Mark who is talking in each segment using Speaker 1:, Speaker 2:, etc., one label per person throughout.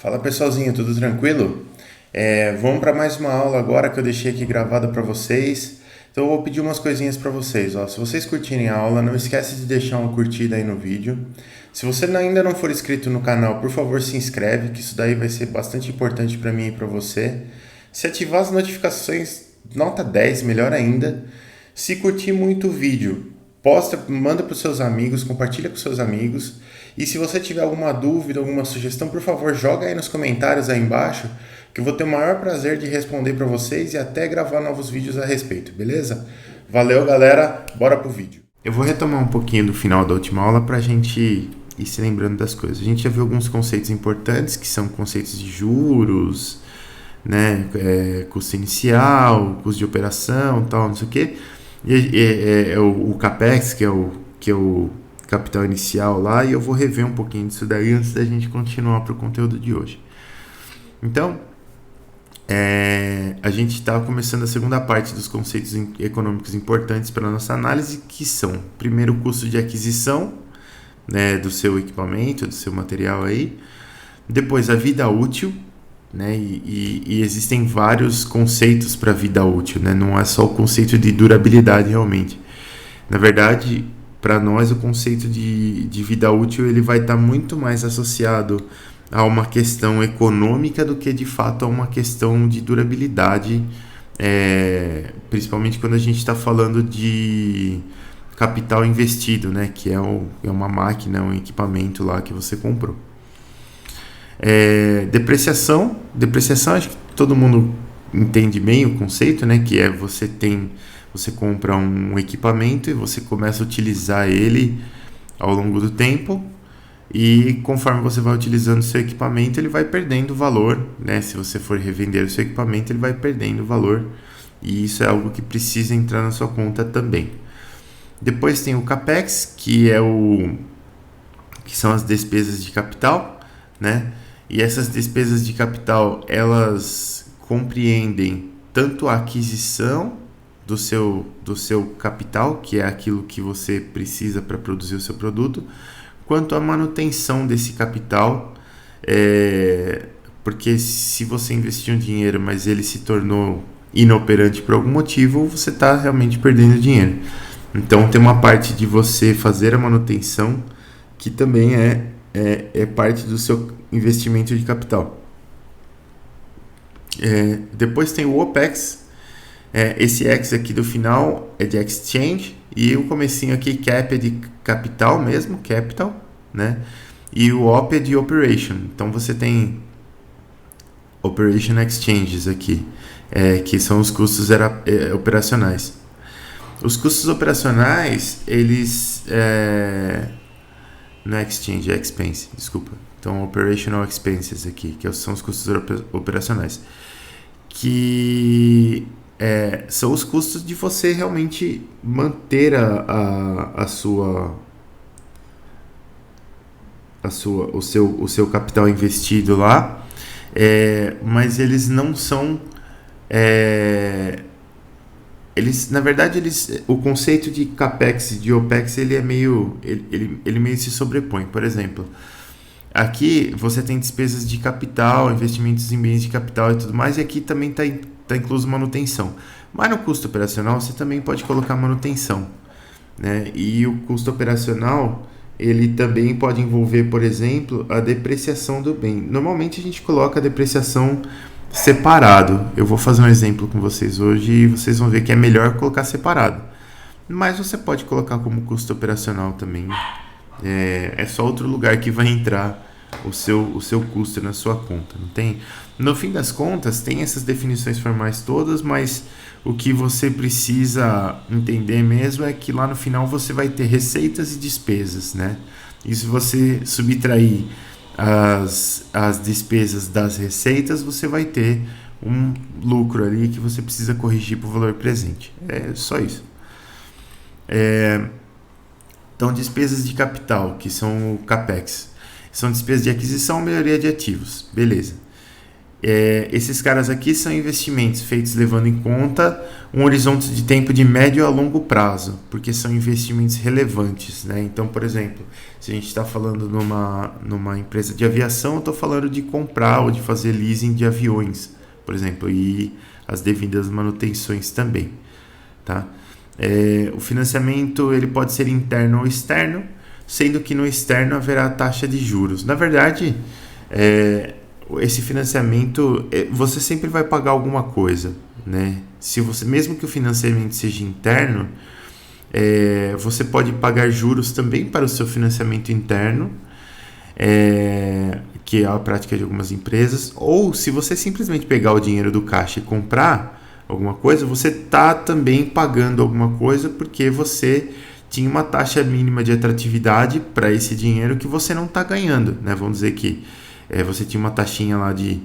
Speaker 1: Fala pessoalzinho, tudo tranquilo? Vamos para mais uma aula agora que eu deixei aqui gravada para vocês. Então eu vou pedir umas coisinhas para vocês. Ó. Se vocês curtirem a aula, não esquece de deixar uma curtida aí no vídeo. Se você ainda não for inscrito no canal, por favor se inscreve, que isso daí vai ser bastante importante para mim e para você. Se ativar as notificações, nota 10, melhor ainda. Se curtir muito o vídeo, posta, manda para os seus amigos, compartilha com seus amigos. E se você tiver alguma dúvida, alguma sugestão, por favor, joga aí nos comentários aí embaixo, que eu vou ter o maior prazer de responder para vocês e até gravar novos vídeos a respeito, beleza? Valeu, galera, bora pro vídeo. Eu vou retomar um pouquinho do final da última aula para a gente ir se lembrando das coisas. A gente já viu alguns conceitos importantes, que são conceitos de juros, né, custo inicial, custo de operação, tal, não sei o quê. O CAPEX, que é o capital inicial lá, e eu vou rever um pouquinho disso daí antes da gente continuar para o conteúdo de hoje. Então, a gente está começando a segunda parte dos conceitos econômicos importantes para a nossa análise, que são, primeiro, o custo de aquisição, né, do seu equipamento, do seu material aí, depois a vida útil, né, e existem vários conceitos para vida útil, né, não é só o conceito de durabilidade realmente. Na verdade, para nós o conceito de vida útil ele vai estar muito mais associado a uma questão econômica do que de fato a uma questão de durabilidade, principalmente quando a gente está falando de capital investido, né, que é uma máquina, um equipamento lá que você comprou. Depreciação acho que todo mundo entende bem o conceito, né, que é você compra um equipamento e você começa a utilizar ele ao longo do tempo, e conforme você vai utilizando o seu equipamento ele vai perdendo valor, né? Se você for revender o seu equipamento ele vai perdendo valor, e isso é algo que precisa entrar na sua conta também. Depois tem o CAPEX, que são as despesas de capital, né? E essas despesas de capital, elas compreendem tanto a aquisição do seu capital, que é aquilo que você precisa para produzir o seu produto, quanto a manutenção desse capital, porque se você investiu um dinheiro, mas ele se tornou inoperante por algum motivo, você está realmente perdendo dinheiro. Então tem uma parte de você fazer a manutenção, que também é parte do seu investimento de capital. Depois tem o OPEX, esse X aqui do final é de Exchange, e o comecinho aqui, Cap, é de capital mesmo, Capital, né? E o OP é de Operation. Então você tem Operation Exchanges aqui, que são os custos operacionais. Os custos operacionais, eles... não é Exchange, é Expense, desculpa. Então, Operational Expenses aqui, que são os custos operacionais. Que... são os custos de você realmente manter o seu capital investido lá, mas eles não são, na verdade o conceito de CAPEX e de OPEX ele meio se sobrepõe. Por exemplo, aqui você tem despesas de capital, investimentos em bens de capital e tudo mais, e aqui também está incluso manutenção. Mas no custo operacional você também pode colocar manutenção, né? E o custo operacional ele também pode envolver, por exemplo, a depreciação do bem. Normalmente a gente coloca a depreciação separado. Eu vou fazer um exemplo com vocês hoje e vocês vão ver que é melhor colocar separado. Mas você pode colocar como custo operacional também. É só outro lugar que vai entrar o seu custo na sua conta, não tem? No fim das contas, tem essas definições formais todas, mas o que você precisa entender mesmo é que lá no final você vai ter receitas e despesas, né? E se você subtrair as despesas das receitas, você vai ter um lucro ali que você precisa corrigir para o valor presente. É só isso. Então, despesas de capital, que são o CAPEX, são despesas de aquisição e melhoria de ativos. Beleza. Esses caras aqui são investimentos feitos levando em conta um horizonte de tempo de médio a longo prazo, porque são investimentos relevantes, né? Então, por exemplo, se a gente está falando numa empresa de aviação, eu estou falando de comprar ou de fazer leasing de aviões, por exemplo, e as devidas manutenções também, tá? O financiamento ele pode ser interno ou externo, sendo que no externo haverá taxa de juros. Na verdade, esse financiamento, você sempre vai pagar alguma coisa, né? Se você, mesmo que o financiamento seja interno, você pode pagar juros também para o seu financiamento interno, que é a prática de algumas empresas, ou se você simplesmente pegar o dinheiro do caixa e comprar alguma coisa, você está também pagando alguma coisa porque você tinha uma taxa mínima de atratividade para esse dinheiro que você não está ganhando, né? Vamos dizer que você tinha uma taxinha lá de,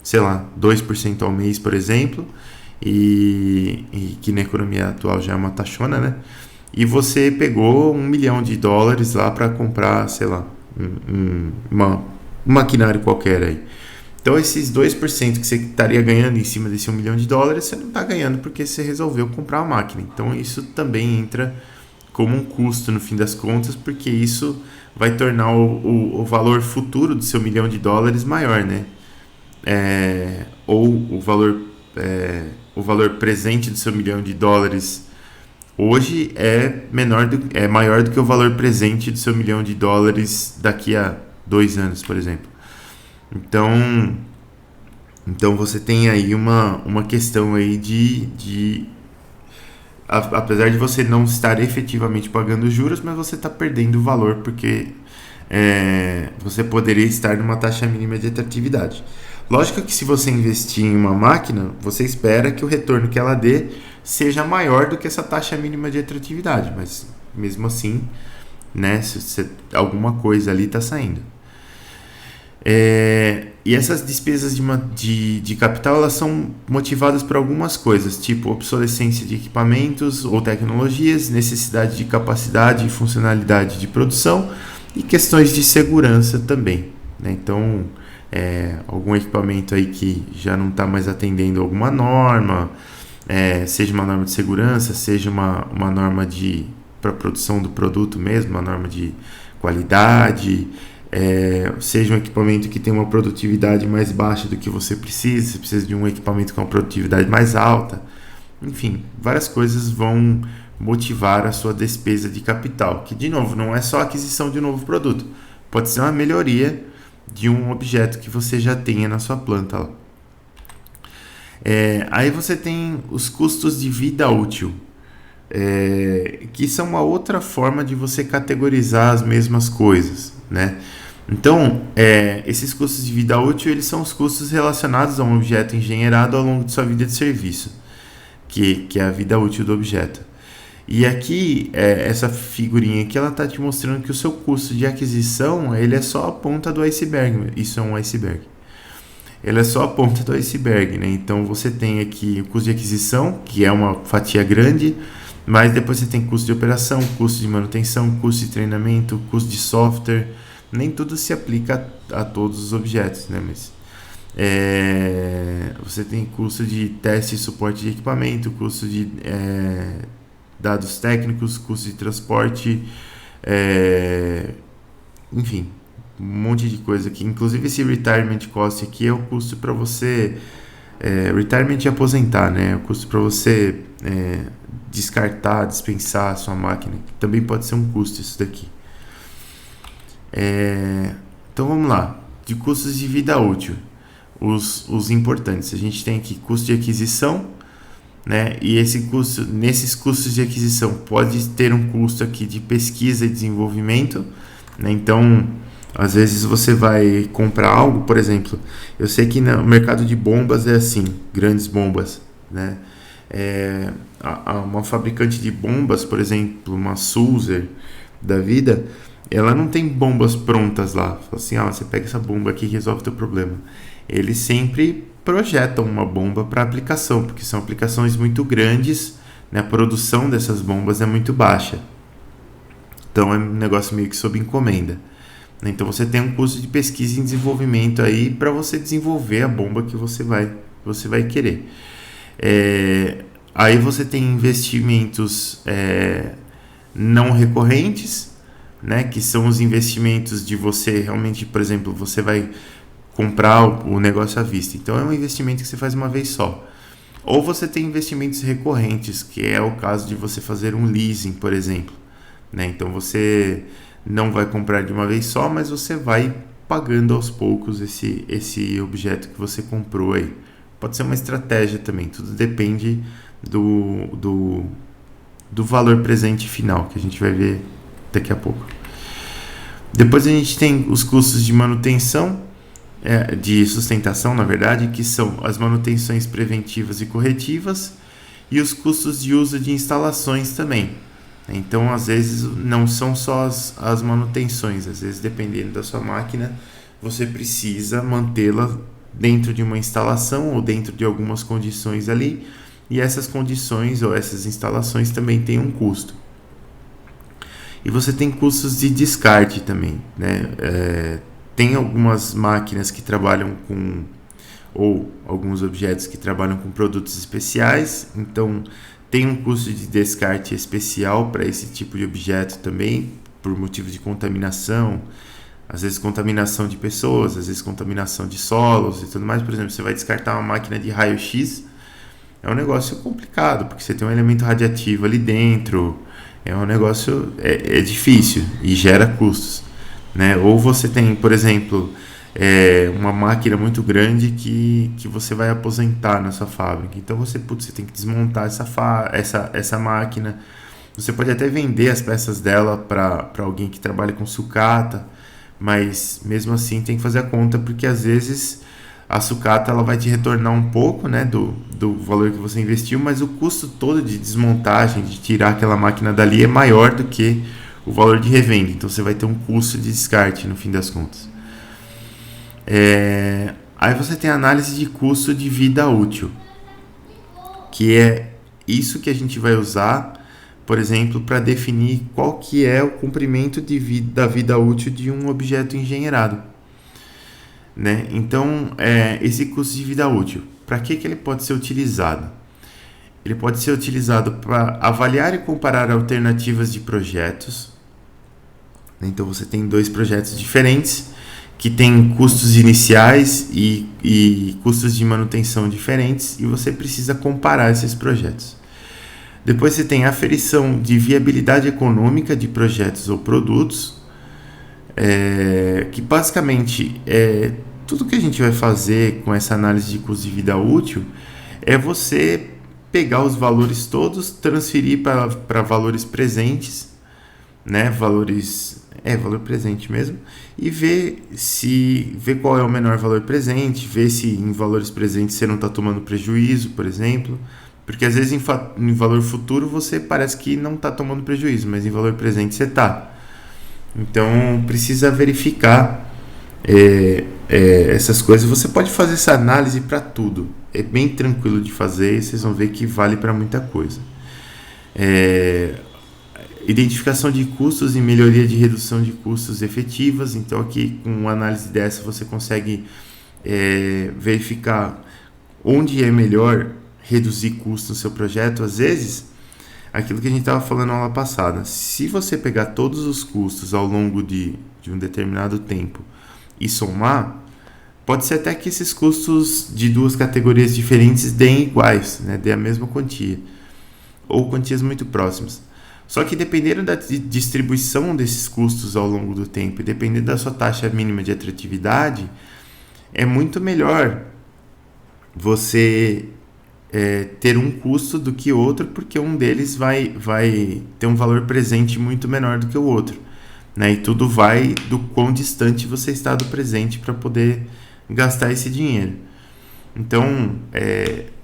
Speaker 1: sei lá, 2% ao mês, por exemplo, e que na economia atual já é uma taxona, né? E você pegou $1 milhão lá para comprar, sei lá, um maquinário qualquer aí. Então, esses 2% que você estaria ganhando em cima desse $1 milhão, você não está ganhando porque você resolveu comprar a máquina. Então, isso também entra como um custo no fim das contas, porque isso vai tornar o valor futuro do seu $1 milhão maior, né? Ou o valor presente do seu $1 milhão hoje é maior do que o valor presente do seu $1 milhão daqui a 2 anos, por exemplo. Então você tem aí uma questão aí apesar de você não estar efetivamente pagando juros, mas você está perdendo valor porque você poderia estar numa taxa mínima de atratividade. Lógico que se você investir em uma máquina, você espera que o retorno que ela dê seja maior do que essa taxa mínima de atratividade, mas mesmo assim, né, alguma coisa ali está saindo. E essas despesas de capital, elas são motivadas por algumas coisas, tipo obsolescência de equipamentos ou tecnologias, necessidade de capacidade e funcionalidade de produção e questões de segurança também, né? Então, algum equipamento aí que já não está mais atendendo alguma norma, seja uma norma de segurança, seja uma norma para a produção do produto mesmo, uma norma de qualidade, seja um equipamento que tem uma produtividade mais baixa do que você precisa de um equipamento com uma produtividade mais alta. Enfim, várias coisas vão motivar a sua despesa de capital, que de novo não é só a aquisição de um novo produto, pode ser uma melhoria de um objeto que você já tenha na sua planta lá. Aí você tem os custos de vida útil, que são uma outra forma de você categorizar as mesmas coisas, né? Então, esses custos de vida útil, eles são os custos relacionados a um objeto engenheirado ao longo de sua vida de serviço, que é a vida útil do objeto. E aqui, essa figurinha aqui, ela está te mostrando que o seu custo de aquisição, ele é só a ponta do iceberg. Isso é um iceberg. Ele é só a ponta do iceberg, né? Então, você tem aqui o custo de aquisição, que é uma fatia grande, mas depois você tem custo de operação, custo de manutenção, custo de treinamento, custo de software. Nem tudo se aplica a todos os objetos, né? Mas você tem custo de teste e suporte de equipamento, custo de dados técnicos, custo de transporte, enfim, um monte de coisa aqui. Inclusive esse retirement cost aqui é o custo para você retirement e aposentar, né? O custo para você descartar, dispensar a sua máquina. Também pode ser um custo isso daqui. Então vamos lá, de custos de vida útil, os importantes. A gente tem aqui custo de aquisição, né? E nesses custos de aquisição pode ter um custo aqui de pesquisa e desenvolvimento, né? Então, às vezes você vai comprar algo, por exemplo, eu sei que no mercado de bombas é assim, grandes bombas, né? Uma fabricante de bombas, por exemplo, uma Sulzer da vida, ela não tem bombas prontas lá. Fala assim, você pega essa bomba aqui e resolve o teu problema. Eles sempre projetam uma bomba para aplicação, porque são aplicações muito grandes, né? A produção dessas bombas é muito baixa. Então é um negócio meio que sob encomenda. Então você tem um custo de pesquisa e desenvolvimento aí para você desenvolver a bomba que você vai querer. Aí você tem investimentos não recorrentes, né, que são os investimentos de você realmente, por exemplo, você vai comprar o negócio à vista. Então é um investimento que você faz uma vez só. Ou você tem investimentos recorrentes, que é o caso de você fazer um leasing, por exemplo, né? Então você não vai comprar de uma vez só, mas você vai pagando aos poucos esse objeto que você comprou aí. Pode ser uma estratégia também, tudo depende do valor presente final, que a gente vai ver daqui a pouco. Depois a gente tem os custos de manutenção, de sustentação, na verdade, que são as manutenções preventivas e corretivas, e os custos de uso de instalações também. Então, às vezes, não são só as manutenções, às vezes, dependendo da sua máquina, você precisa mantê-la dentro de uma instalação ou dentro de algumas condições ali, e essas condições ou essas instalações também têm um custo. E você tem custos de descarte também, né? Tem algumas máquinas que trabalham com, ou alguns objetos que trabalham com produtos especiais, então tem um custo de descarte especial para esse tipo de objeto também, por motivo de contaminação, às vezes contaminação de pessoas, às vezes contaminação de solos e tudo mais. Por exemplo, você vai descartar uma máquina de raio-x, é um negócio complicado, porque você tem um elemento radiativo ali dentro, é um negócio difícil e gera custos, né? Ou você tem, por exemplo, uma máquina muito grande que você vai aposentar na sua fábrica, então você tem que desmontar essa máquina. Você pode até vender as peças dela para alguém que trabalha com sucata, mas mesmo assim tem que fazer a conta, porque às vezes a sucata ela vai te retornar um pouco, né, do valor que você investiu, mas o custo todo de desmontagem, de tirar aquela máquina dali é maior do que o valor de revenda. Então você vai ter um custo de descarte no fim das contas. Aí você tem a análise de custo de vida útil, que é isso que a gente vai usar, por exemplo, para definir qual que é o comprimento da vida útil de um objeto engenheirado, né? Então, esse custo de vida útil, para que ele pode ser utilizado? Ele pode ser utilizado para avaliar e comparar alternativas de projetos. Então, você tem dois projetos diferentes que têm custos iniciais e custos de manutenção diferentes, e você precisa comparar esses projetos. Depois você tem a aferição de viabilidade econômica de projetos ou produtos, que basicamente tudo que a gente vai fazer com essa análise de custo de vida útil é você pegar os valores todos, transferir para valores presentes, né? Valor presente mesmo, e ver qual é o menor valor presente, ver se em valores presentes você não está tomando prejuízo, por exemplo. Porque às vezes em valor futuro você parece que não está tomando prejuízo, mas em valor presente você está. Então precisa verificar essas coisas. Você pode fazer essa análise para tudo. É bem tranquilo de fazer e vocês vão ver que vale para muita coisa. Identificação de custos e melhoria de redução de custos efetivas. Então aqui com uma análise dessa você consegue verificar onde é melhor reduzir custos no seu projeto. Às vezes, aquilo que a gente estava falando na aula passada, se você pegar todos os custos ao longo de um determinado tempo e somar, pode ser até que esses custos de duas categorias diferentes deem iguais, né? Dê a mesma quantia, ou quantias muito próximas. Só que dependendo da distribuição desses custos ao longo do tempo e dependendo da sua taxa mínima de atratividade, é muito melhor você ter um custo do que outro, porque um deles vai ter um valor presente muito menor do que o outro, né? E tudo vai do quão distante você está do presente para poder gastar esse dinheiro. Então,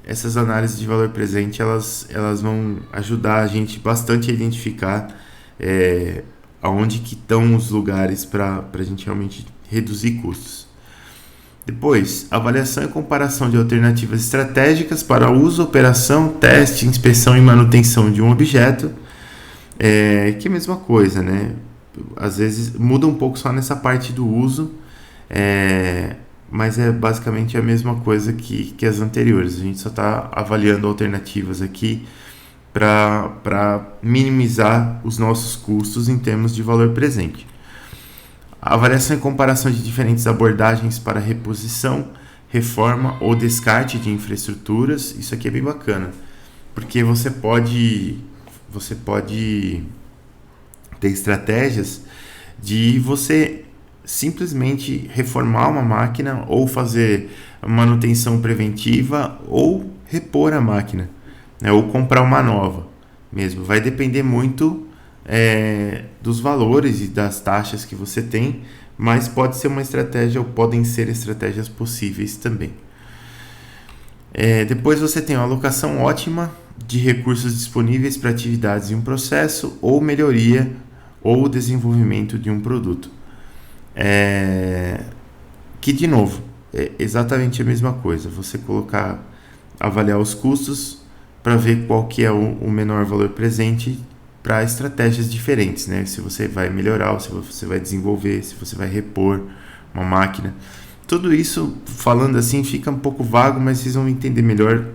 Speaker 1: essas análises de valor presente elas vão ajudar a gente bastante a identificar aonde que estão os lugares para a gente realmente reduzir custos. Depois, avaliação e comparação de alternativas estratégicas para uso, operação, teste, inspeção e manutenção de um objeto, que é a mesma coisa, né? às vezes muda um pouco só nessa parte do uso, mas é basicamente a mesma coisa que as anteriores. A gente só está avaliando alternativas aqui para minimizar os nossos custos em termos de valor presente. A avaliação e comparação de diferentes abordagens para reposição, reforma ou descarte de infraestruturas, isso aqui é bem bacana, porque você pode ter estratégias de você simplesmente reformar uma máquina ou fazer manutenção preventiva ou repor a máquina, né, ou comprar uma nova mesmo. Vai depender muito dos valores e das taxas que você tem, mas pode ser uma estratégia ou podem ser estratégias possíveis também. Depois você tem uma alocação ótima de recursos disponíveis para atividades em um processo ou melhoria ou desenvolvimento de um produto. Que, de novo, é exatamente a mesma coisa. Você avaliar os custos para ver qual que é o menor valor presente para estratégias diferentes, né? Se você vai melhorar, ou se você vai desenvolver, se você vai repor uma máquina. Tudo isso, falando assim, fica um pouco vago, mas vocês vão entender melhor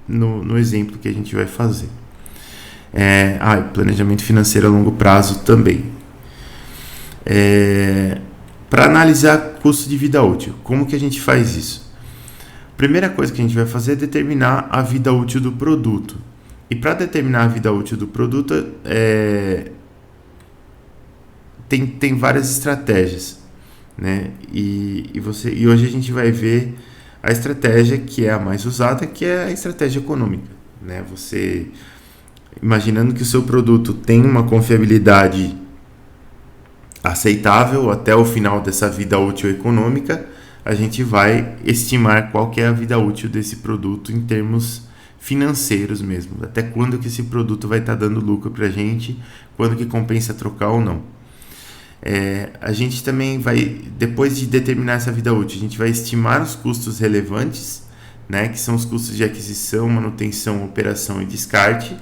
Speaker 1: no exemplo que a gente vai fazer. Planejamento financeiro a longo prazo também. Para analisar custo de vida útil, como que a gente faz isso? Primeira coisa que a gente vai fazer é determinar a vida útil do produto. E para determinar a vida útil do produto, tem várias estratégias, né? E hoje a gente vai ver a estratégia que é a mais usada, que é a estratégia econômica, né? Você, imaginando que o seu produto tem uma confiabilidade aceitável até o final dessa vida útil econômica, a gente vai estimar qual que é a vida útil desse produto em termos financeiros mesmo, até quando que esse produto vai estar dando lucro para a gente, quando que compensa trocar ou não. A gente também vai, depois de determinar essa vida útil, a gente vai estimar os custos relevantes, né, que são os custos de aquisição, manutenção, operação e descarte.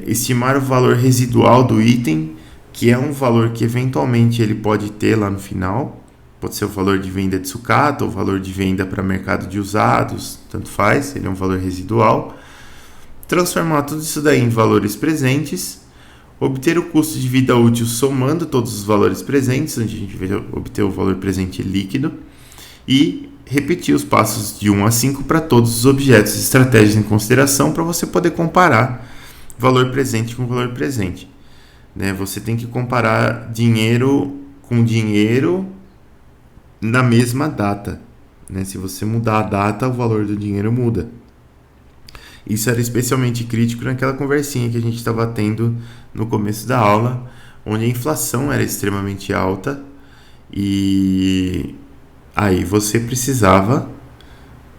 Speaker 1: Estimar o valor residual do item, que é um valor que eventualmente ele pode ter lá no final. Pode ser o valor de venda de sucata ou o valor de venda para mercado de usados, tanto faz, ele é um valor residual. Transformar tudo isso daí em valores presentes, obter o custo de vida útil somando todos os valores presentes, onde a gente vai obter o valor presente líquido, e repetir os passos de 1 a 5 para todos os objetos e estratégias em consideração para você poder comparar valor presente com valor presente. Né? Você tem que comparar dinheiro com dinheiro na mesma data, né? Se você mudar a data, o valor do dinheiro muda. Isso era especialmente crítico naquela conversinha que a gente estava tendo no começo da aula, onde a inflação era extremamente alta e aí você precisava,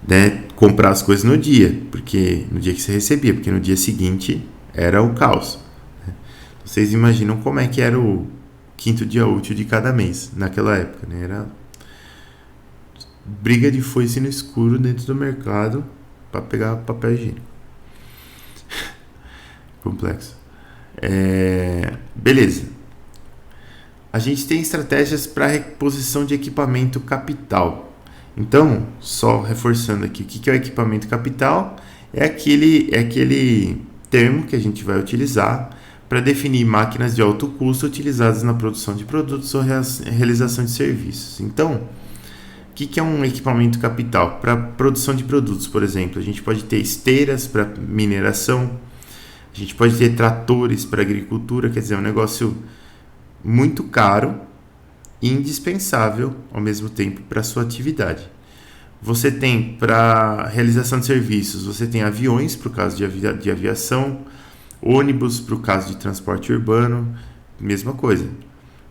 Speaker 1: né, comprar as coisas no dia, porque no dia que você recebia, porque no dia seguinte era o caos. Vocês imaginam como é que era o quinto dia útil de cada mês naquela época, né? Era briga de foice no escuro dentro do mercado para pegar papel higiênico. Complexo. Beleza. A gente tem estratégias para reposição de equipamento capital. Então, só reforçando aqui, o que é o equipamento capital? É aquele termo que a gente vai utilizar para definir máquinas de alto custo utilizadas na produção de produtos ou realização de serviços. Então, o que é um equipamento capital? Para produção de produtos, por exemplo, a gente pode ter esteiras para mineração, a gente pode ter tratores para agricultura, quer dizer, é um negócio muito caro e indispensável ao mesmo tempo para a sua atividade. Você tem, para realização de serviços, você tem aviões para o caso de aviação, ônibus para o caso de transporte urbano, mesma coisa.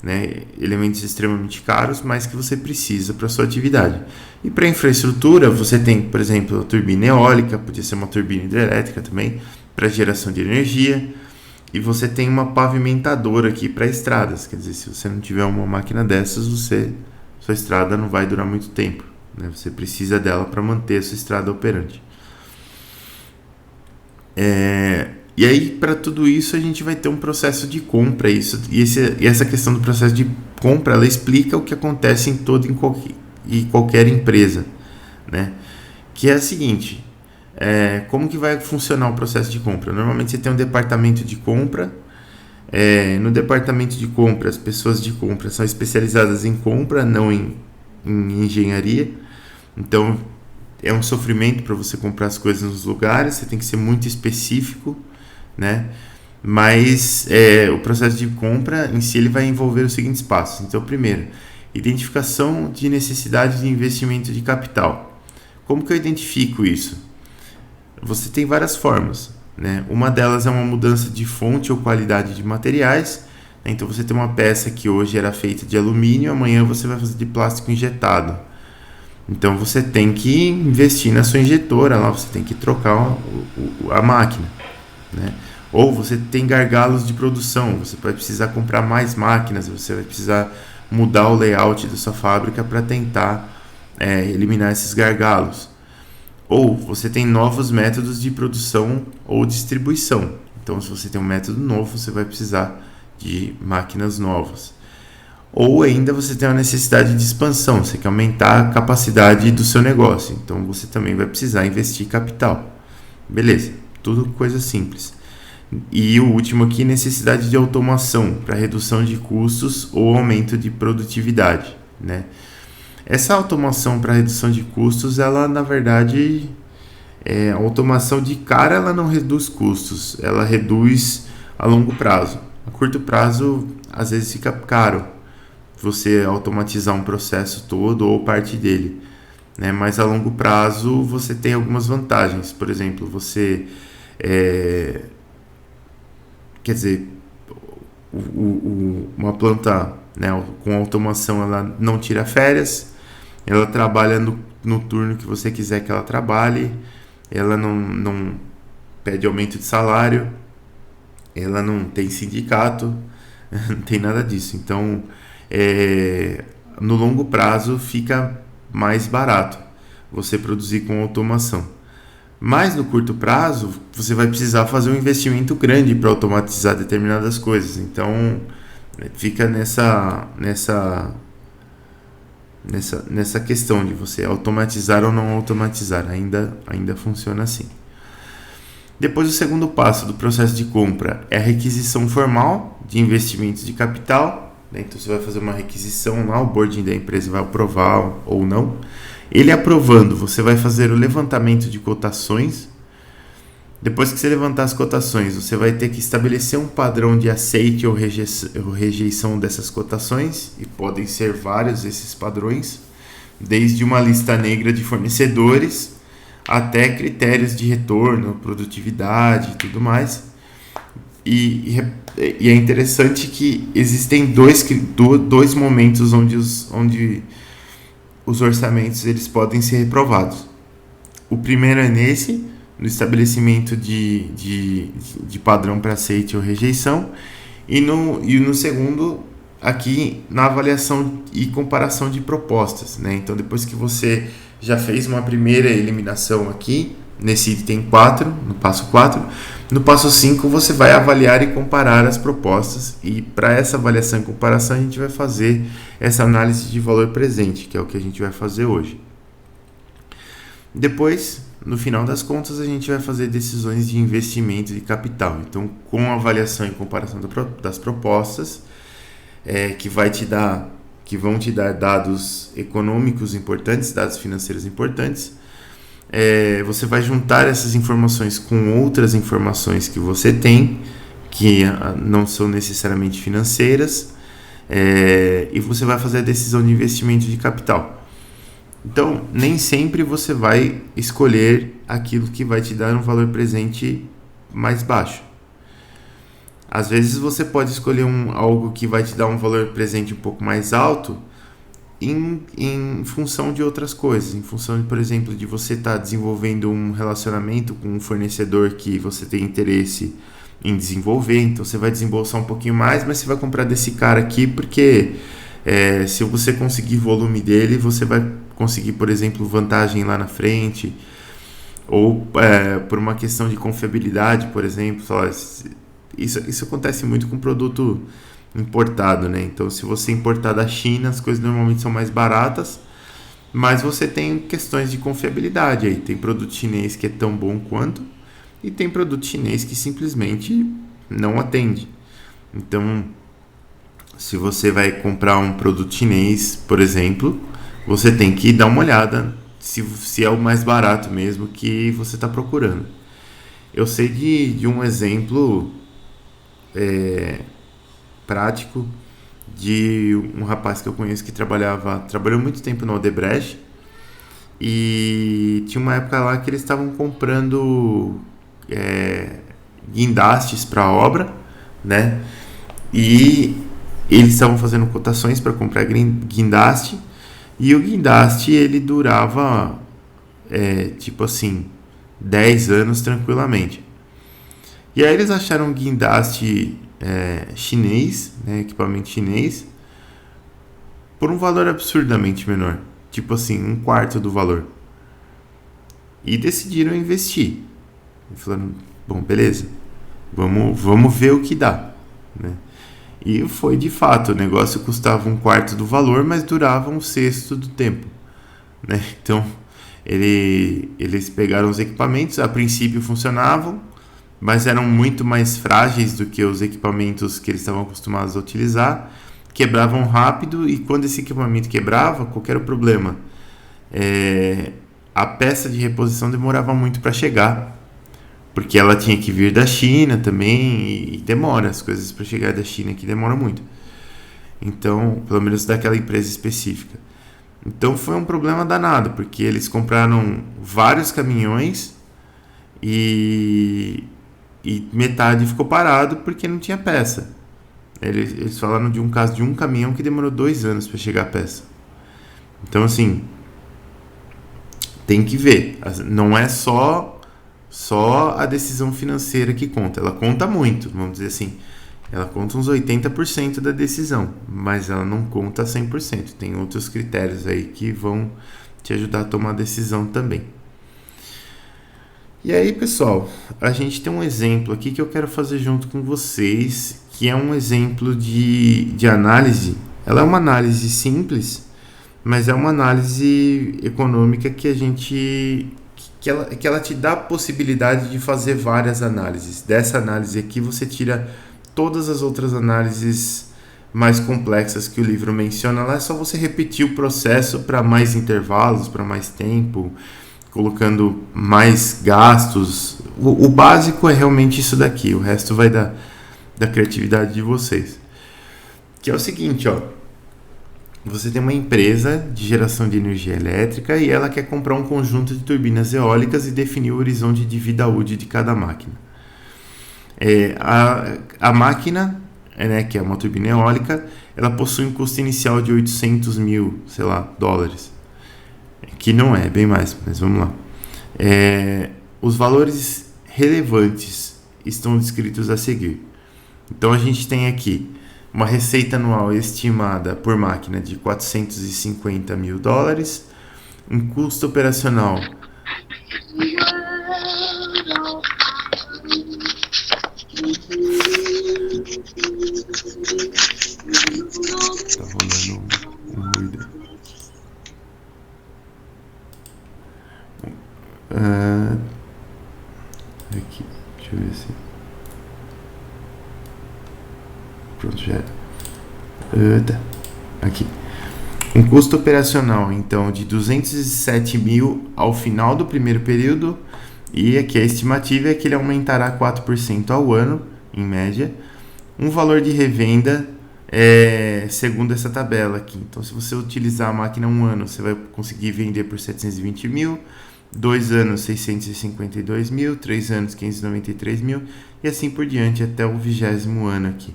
Speaker 1: Né? Elementos extremamente caros, mas que você precisa para a sua atividade. E para infraestrutura, você tem, por exemplo, a turbina eólica, podia ser uma turbina hidrelétrica também, para geração de energia. E você tem uma pavimentadora aqui para estradas, quer dizer, se você não tiver uma máquina dessas, sua estrada não vai durar muito tempo. Né? Você precisa dela para manter a sua estrada operante. E aí, para tudo isso, a gente vai ter um processo de compra. E essa questão do processo de compra, ela explica o que acontece em qualquer empresa, né? Que é a seguinte, como que vai funcionar o processo de compra? Normalmente você tem um departamento de compra. No departamento de compra, as pessoas de compra são especializadas em compra, não em engenharia. Então, é um sofrimento para você comprar as coisas nos lugares, você tem que ser muito específico, né? Mas o processo de compra em si ele vai envolver os seguintes passos. Então, primeiro, identificação de necessidade de investimento de capital. Como que eu identifico isso? Você tem várias formas, né? Uma delas é uma mudança de fonte ou qualidade de materiais. Então, você tem uma peça que hoje era feita de alumínio, amanhã você vai fazer de plástico injetado. Então, você tem que investir na sua injetora, lá você tem que trocar a máquina, né? Ou você tem gargalos de produção, você vai precisar comprar mais máquinas, você vai precisar mudar o layout da sua fábrica para tentar eliminar esses gargalos. Ou você tem novos métodos de produção ou distribuição. Então, se você tem um método novo, você vai precisar de máquinas novas. Ou ainda você tem uma necessidade de expansão, você quer aumentar a capacidade do seu negócio. Então, você também vai precisar investir capital. Beleza, tudo coisa simples. E o último aqui, necessidade de automação para redução de custos ou aumento de produtividade, né? Essa automação para redução de custos, ela na verdade, a automação de cara ela não reduz custos, ela reduz a longo prazo. A curto prazo, às vezes fica caro você automatizar um processo todo ou parte dele, né? Mas a longo prazo você tem algumas vantagens. Por exemplo, você quer dizer, uma planta, né, com automação ela não tira férias, ela trabalha no turno que você quiser que ela trabalhe, ela não pede aumento de salário, ela não tem sindicato, não tem nada disso. Então, no longo prazo fica mais barato você produzir com automação. Mas no curto prazo, você vai precisar fazer um investimento grande para automatizar determinadas coisas. Então, fica nessa questão de você automatizar ou não automatizar. Ainda funciona assim. Depois, o segundo passo do processo de compra é a requisição formal de investimentos de capital, né? Então, você vai fazer uma requisição lá, o board da empresa vai aprovar ou não. Ele aprovando, você vai fazer o levantamento de cotações. Depois que você levantar as cotações, você vai ter que estabelecer um padrão de aceite ou rejeição dessas cotações, e podem ser vários esses padrões, desde uma lista negra de fornecedores até critérios de retorno, produtividade e tudo mais. E é interessante que existem dois momentos onde os orçamentos eles podem ser reprovados. O primeiro é no estabelecimento de padrão para aceite ou rejeição, e no segundo, aqui na avaliação e comparação de propostas, né? Então, depois que você já fez uma primeira eliminação aqui, nesse item 4, no passo 4, no passo 5 você vai avaliar e comparar as propostas, e para essa avaliação e comparação a gente vai fazer essa análise de valor presente, que é o que a gente vai fazer hoje. Depois, no final das contas, a gente vai fazer decisões de investimento de capital. Então, com a avaliação e comparação das propostas, que vão te dar dados econômicos importantes, dados financeiros importantes, você vai juntar essas informações com outras informações que você tem, que não são necessariamente financeiras, e você vai fazer a decisão de investimento de capital. Então, nem sempre você vai escolher aquilo que vai te dar um valor presente mais baixo. Às vezes você pode escolher algo que vai te dar um valor presente um pouco mais alto em função de outras coisas. Em função, por exemplo, de você estar desenvolvendo um relacionamento com um fornecedor que você tem interesse em desenvolver. Então, você vai desembolsar um pouquinho mais, mas você vai comprar desse cara aqui porque se você conseguir volume dele, você vai conseguir, por exemplo, vantagem lá na frente. ou por uma questão de confiabilidade, por exemplo. Isso acontece muito com produto importado, né? Então, se você importar da China, as coisas normalmente são mais baratas, mas você tem questões de confiabilidade aí. Tem produto chinês que é tão bom quanto, e tem produto chinês que simplesmente não atende. Então, se você vai comprar um produto chinês, por exemplo, você tem que dar uma olhada se é o mais barato mesmo que você está procurando. Eu sei de um exemplo prático de um rapaz que eu conheço que trabalhou muito tempo no Odebrecht, e tinha uma época lá que eles estavam comprando guindastes para a obra, né? E eles estavam fazendo cotações para comprar guindaste, e o guindaste ele durava tipo assim 10 anos tranquilamente. E aí eles acharam um guindaste chinês, né, equipamento chinês, por um valor absurdamente menor, tipo assim, um quarto do valor. E decidiram investir. E falaram, bom, beleza, vamos ver o que dá, né? E foi de fato, o negócio custava um quarto do valor, mas durava um sexto do tempo, né? Então, eles pegaram os equipamentos, a princípio funcionavam, mas eram muito mais frágeis do que os equipamentos que eles estavam acostumados a utilizar, quebravam rápido, e quando esse equipamento quebrava, qual era o problema? A peça de reposição demorava muito para chegar, porque ela tinha que vir da China também, e demora, as coisas para chegar da China aqui demoram muito. Então, pelo menos daquela empresa específica. Então foi um problema danado, porque eles compraram vários caminhões e metade ficou parado porque não tinha peça. Eles falaram de um caso de um caminhão que demorou 2 anos para chegar a peça. Então, assim, tem que ver. Não é só a decisão financeira que conta. Ela conta muito, vamos dizer assim. Ela conta uns 80% da decisão, mas ela não conta 100%. Tem outros critérios aí que vão te ajudar a tomar a decisão também. E aí, pessoal, a gente tem um exemplo aqui que eu quero fazer junto com vocês, que é um exemplo de análise. Ela é uma análise simples, mas é uma análise econômica que ela te dá a possibilidade de fazer várias análises. Dessa análise aqui você tira todas as outras análises mais complexas que o livro menciona. Lá é só você repetir o processo para mais intervalos, para mais tempo, colocando mais gastos. O básico é realmente isso daqui, o resto vai da criatividade de vocês. Que é o seguinte, ó. Você tem uma empresa de geração de energia elétrica e ela quer comprar um conjunto de turbinas eólicas e definir o horizonte de vida útil de cada máquina. A máquina, que é uma turbina eólica, ela possui um custo inicial de 800 mil, sei lá, dólares. Que não é, bem mais, mas vamos lá. Os valores relevantes estão descritos a seguir. Então a gente tem aqui uma receita anual estimada por máquina de 450 mil dólares, um custo operacional tá rolando um ruído. Aqui, deixa eu ver se. Pronto, já era. Tá. Aqui. Um custo operacional, então, de 207 mil ao final do primeiro período, e aqui a estimativa é que ele aumentará 4% ao ano, em média. Um valor de revenda segundo essa tabela aqui. Então, se você utilizar a máquina um ano, você vai conseguir vender por 720 mil, 2 anos 652 mil, 3 anos 593 mil, e assim por diante até o 20º ano aqui.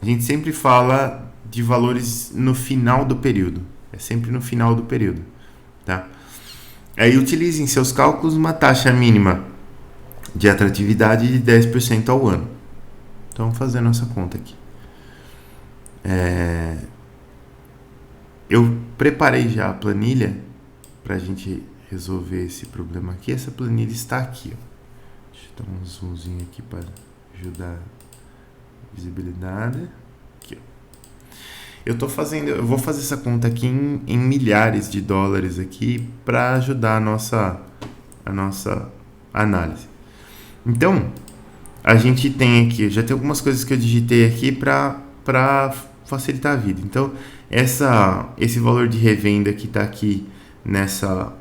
Speaker 1: A gente sempre fala de valores no final do período. É sempre no final do período, tá? Aí utilize em seus cálculos uma taxa mínima de atratividade de 10% ao ano. Então, vamos fazer a nossa conta aqui. Eu preparei já a planilha para a gente resolver esse problema aqui. Essa planilha está aqui, ó. Deixa eu dar um zoomzinho aqui para ajudar a visibilidade. Aqui, ó. Eu vou fazer essa conta aqui em milhares de dólares aqui para ajudar a nossa análise. Então, a gente tem aqui, já tem algumas coisas que eu digitei aqui para facilitar a vida. Então, esse valor de revenda que está aqui nessa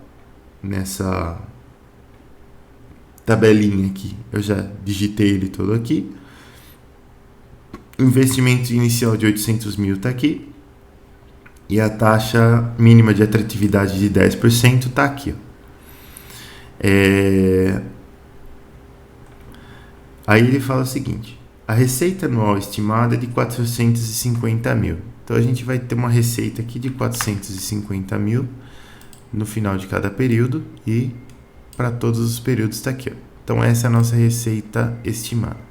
Speaker 1: tabelinha aqui, eu já digitei ele todo aqui. Investimento inicial de 800 mil está aqui. E a taxa mínima de atratividade de 10% está aqui, ó. Aí ele fala o seguinte: a receita anual estimada é de 450 mil. Então a gente vai ter uma receita aqui de 450 mil no final de cada período, e para todos os períodos está aqui, ó. Então essa é a nossa receita estimada.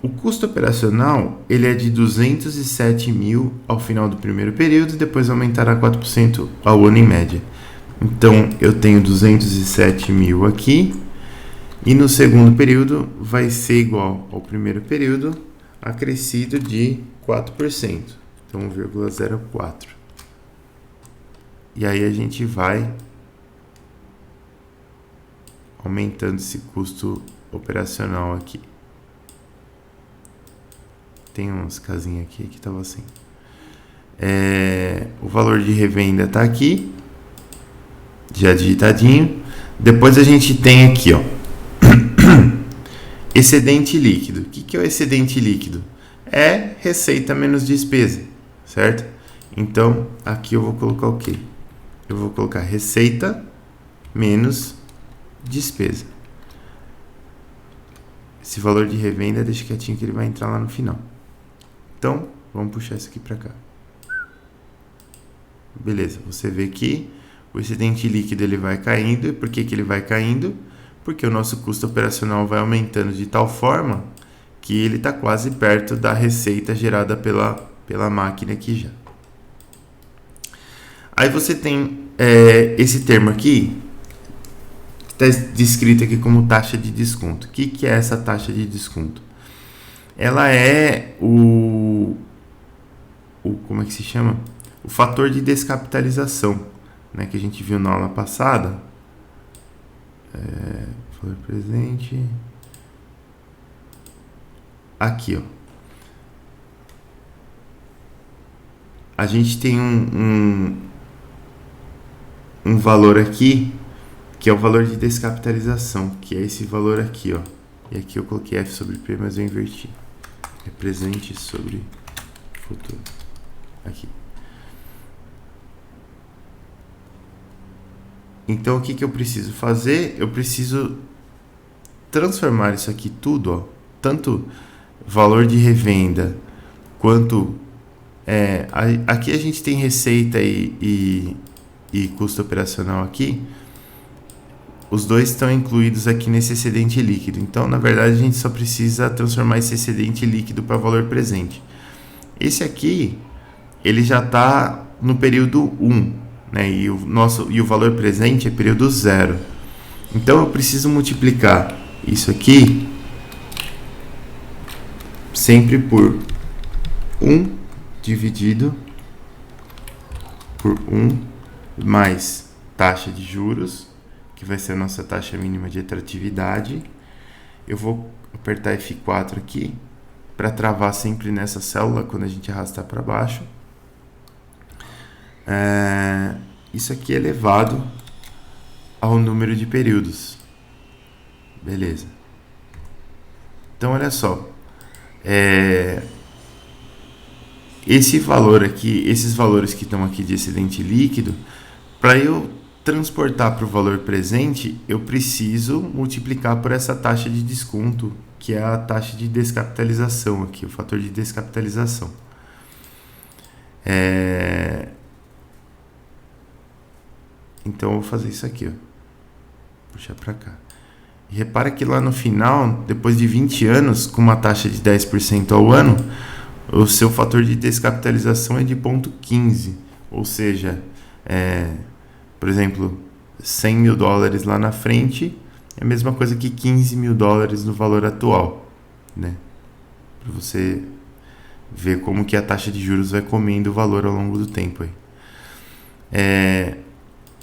Speaker 1: O custo operacional ele é de 207 mil ao final do primeiro período, depois aumentará 4% ao ano em média. Então eu tenho 207 mil aqui, e no segundo período vai ser igual ao primeiro período, acrescido de 4%, então 1,04. E aí a gente vai aumentando esse custo operacional aqui. Tem umas casinhas aqui que estava assim. O valor de revenda está aqui, já digitadinho. Depois a gente tem aqui, ó, excedente líquido. O que é o excedente líquido? É receita menos despesa, certo? Então, aqui eu vou colocar o quê? Eu vou colocar receita menos despesa. Esse valor de revenda, deixa quietinho que ele vai entrar lá no final. Então, vamos puxar isso aqui para cá. Beleza, você vê que o excedente líquido ele vai caindo. E por que ele vai caindo? Porque o nosso custo operacional vai aumentando de tal forma que ele está quase perto da receita gerada pela máquina aqui já. Aí você tem esse termo aqui, está descrito aqui como taxa de desconto. O que é essa taxa de desconto? Ela é como é que se chama? O fator de descapitalização, né, que a gente viu na aula passada. Valor presente. Aqui, ó. A gente tem um valor aqui, que é o valor de descapitalização, que é esse valor aqui, ó. E aqui eu coloquei F sobre P, mas eu inverti. É presente sobre futuro. Aqui. Então, o que eu preciso fazer? Eu preciso transformar isso aqui tudo, ó, tanto valor de revenda quanto... aqui a gente tem receita e custo operacional aqui. Os dois estão incluídos aqui nesse excedente líquido. Então, na verdade, a gente só precisa transformar esse excedente líquido para valor presente. Esse aqui, ele já está no período 1, né? E o valor presente é período 0. Então, eu preciso multiplicar isso aqui sempre por 1 dividido por 1 mais taxa de juros, que vai ser a nossa taxa mínima de atratividade. Eu vou apertar F4 aqui para travar sempre nessa célula quando a gente arrastar para baixo. Isso aqui é elevado ao número de períodos. Beleza. Então, olha só. Esse valor aqui, esses valores que estão aqui de excedente líquido, para eu transportar para o valor presente, eu preciso multiplicar por essa taxa de desconto, que é a taxa de descapitalização aqui, o fator de descapitalização. Então, eu vou fazer isso aqui, ó. Puxar para cá. E repara que lá no final, depois de 20 anos, com uma taxa de 10% ao ano, o seu fator de descapitalização é de 0,15. Ou seja, por exemplo, 100 mil dólares lá na frente é a mesma coisa que 15 mil dólares no valor atual, né? Para você ver como que a taxa de juros vai comendo o valor ao longo do tempo aí.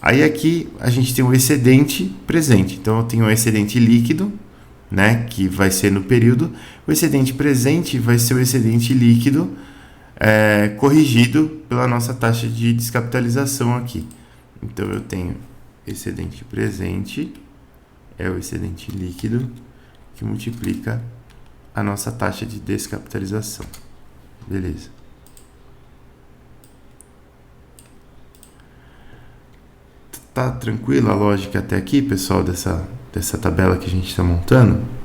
Speaker 1: Aí aqui a gente tem o excedente presente. Então eu tenho o excedente líquido, né, que vai ser no período. O excedente presente vai ser o excedente líquido corrigido pela nossa taxa de descapitalização aqui. Então eu tenho excedente presente é o excedente líquido que multiplica a nossa taxa de descapitalização. Beleza. Tá tranquila a lógica até aqui, pessoal, dessa tabela que a gente está montando?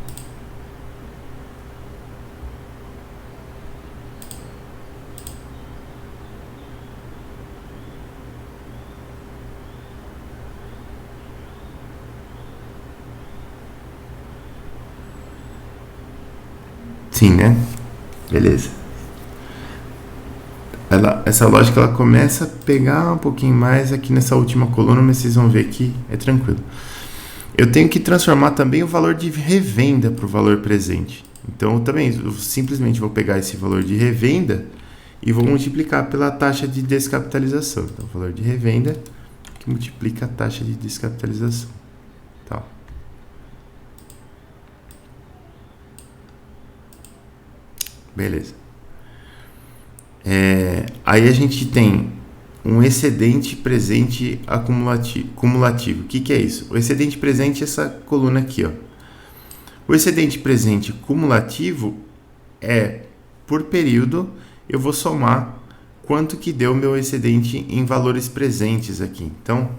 Speaker 1: Sim, né? Beleza. Essa lógica ela começa a pegar um pouquinho mais aqui nessa última coluna, mas vocês vão ver que é tranquilo. Eu tenho que transformar também o valor de revenda para o valor presente. Então, eu simplesmente vou pegar esse valor de revenda e vou multiplicar pela taxa de descapitalização. Então, o valor de revenda que multiplica a taxa de descapitalização. Tá. Beleza. Aí a gente tem um excedente presente cumulativo. O que é isso? O excedente presente é essa coluna aqui, ó. O excedente presente cumulativo é, por período, eu vou somar quanto que deu meu excedente em valores presentes aqui. Então,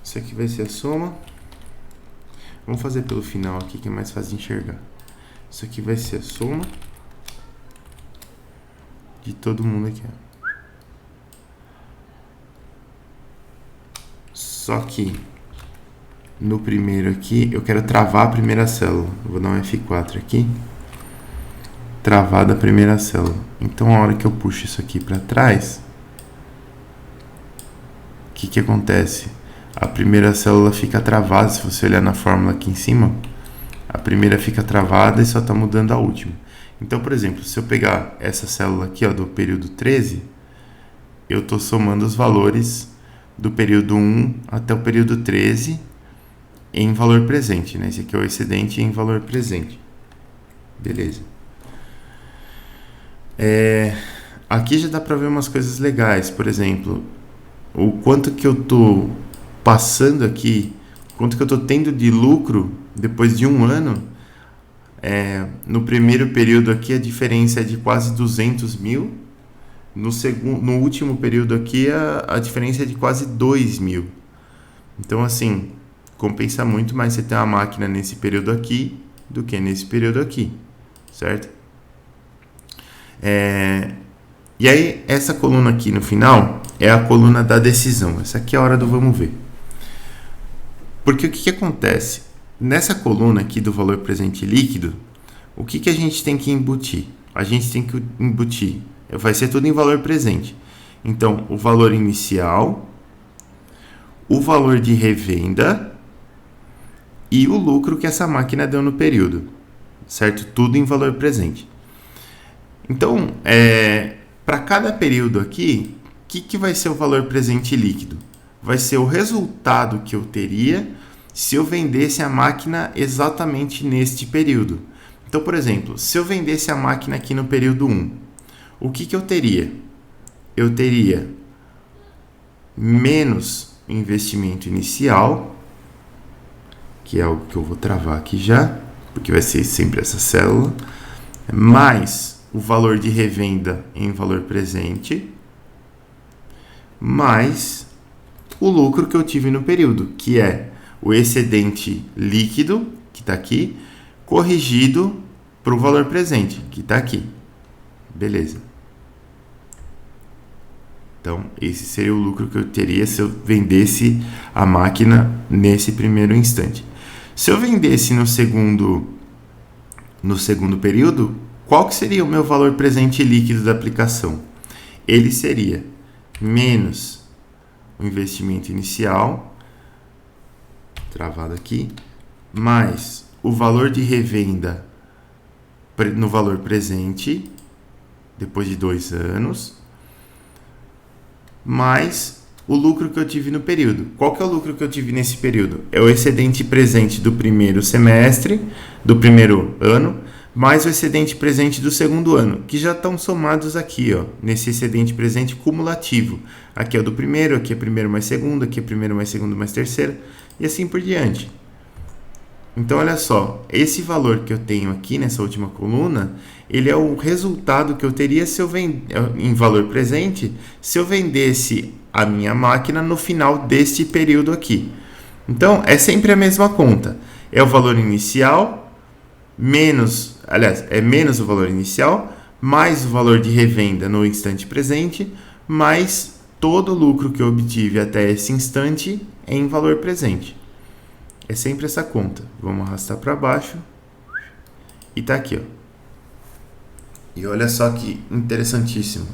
Speaker 1: isso aqui vai ser a soma. Vamos fazer pelo final aqui, que é mais fácil de enxergar. Isso aqui vai ser a soma de todo mundo aqui, ó. Só que no primeiro aqui, eu quero travar a primeira célula. Eu vou dar um F4 aqui. Travada a primeira célula. Então, a hora que eu puxo isso aqui para trás, o que acontece? A primeira célula fica travada. Se você olhar na fórmula aqui em cima, a primeira fica travada e só está mudando a última. Então, por exemplo, se eu pegar essa célula aqui, ó, do período 13, eu estou somando os valores do período 1 até o período 13 em valor presente, né? Esse aqui é o excedente em valor presente. Beleza. Aqui já dá para ver umas coisas legais. Por exemplo, o quanto que eu estou passando aqui, quanto que eu estou tendo de lucro depois de um ano. No primeiro período aqui a diferença é de quase 200 mil. No último período aqui a diferença é de quase 2 mil. Então, assim, compensa muito mais você ter uma máquina nesse período aqui do que nesse período aqui, certo? E aí, essa coluna aqui no final é a coluna da decisão. Essa aqui é a hora do vamos ver. Porque o que acontece? Nessa coluna aqui do valor presente líquido, o que a gente tem que embutir? A gente tem que embutir, vai ser tudo em valor presente. Então, o valor inicial, o valor de revenda e o lucro que essa máquina deu no período, certo? Tudo em valor presente. Então, para cada período aqui, o que vai ser o valor presente líquido? Vai ser o resultado que eu teria se eu vendesse a máquina exatamente neste período. Então, por exemplo, se eu vendesse a máquina aqui no período 1, o que eu teria? Eu teria menos investimento inicial, que é algo que eu vou travar aqui já, porque vai ser sempre essa célula, mais o valor de revenda em valor presente, mais o lucro que eu tive no período, que é o excedente líquido, que está aqui, corrigido para o valor presente, que está aqui. Beleza. Então, esse seria o lucro que eu teria se eu vendesse a máquina nesse primeiro instante. Se eu vendesse no segundo período, qual que seria o meu valor presente líquido da aplicação? Ele seria menos o investimento inicial, travado aqui, mais o valor de revenda no valor presente, depois de 2 anos, mais o lucro que eu tive no período. Qual que é o lucro que eu tive nesse período? É o excedente presente do primeiro semestre, do primeiro ano, mais o excedente presente do segundo ano, que já estão somados aqui, ó, nesse excedente presente cumulativo. Aqui é o do primeiro, aqui é primeiro mais segundo, aqui é primeiro mais segundo mais terceiro, e assim por diante. Então, olha só, esse valor que eu tenho aqui nessa última coluna, ele é o resultado que eu teria se eu em valor presente, se eu vendesse a minha máquina no final deste período aqui. Então, é sempre a mesma conta. É o valor inicial, menos o valor inicial, mais o valor de revenda no instante presente, mais todo o lucro que eu obtive até esse instante em valor presente. É sempre essa conta. Vamos arrastar para baixo. E tá aqui, ó. E olha só que interessantíssimo.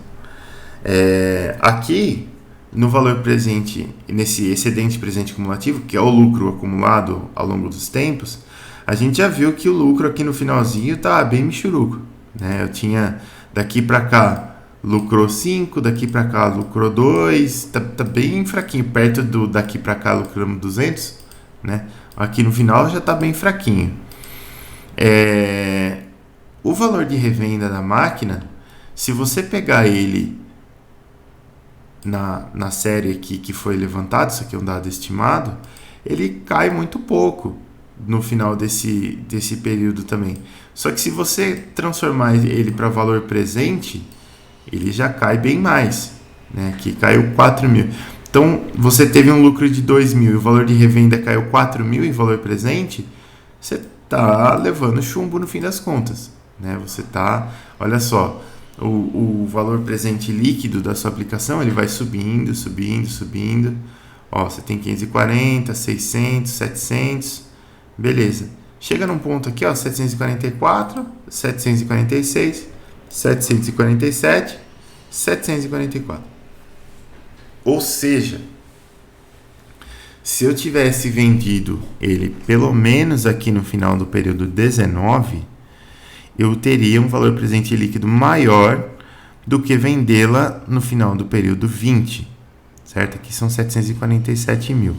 Speaker 1: Aqui, no valor presente, nesse excedente presente cumulativo, que é o lucro acumulado ao longo dos tempos, a gente já viu que o lucro aqui no finalzinho tá bem michuruco, né? Eu tinha daqui para cá lucrou 5, daqui para cá lucrou 2, tá bem fraquinho, perto do daqui para cá lucramos 200, né? Aqui no final já está bem fraquinho. O valor de revenda da máquina, se você pegar ele na série aqui que foi levantado, isso aqui é um dado estimado, ele cai muito pouco no final desse período também. Só que se você transformar ele para valor presente, ele já cai bem mais, né? Aqui caiu 4 mil. Então, você teve um lucro de 2 mil e o valor de revenda caiu 4 mil em valor presente, você está levando chumbo no fim das contas, né? Você está, olha só, o valor presente líquido da sua aplicação, ele vai subindo, subindo, subindo. Ó, você tem 540, 600, 700, beleza. Chega num ponto aqui, ó, 744, 746, 747, 744. Ou seja, se eu tivesse vendido ele pelo menos aqui no final do período 19, eu teria um valor presente líquido maior do que vendê-la no final do período 20, certo? Aqui são 747 mil.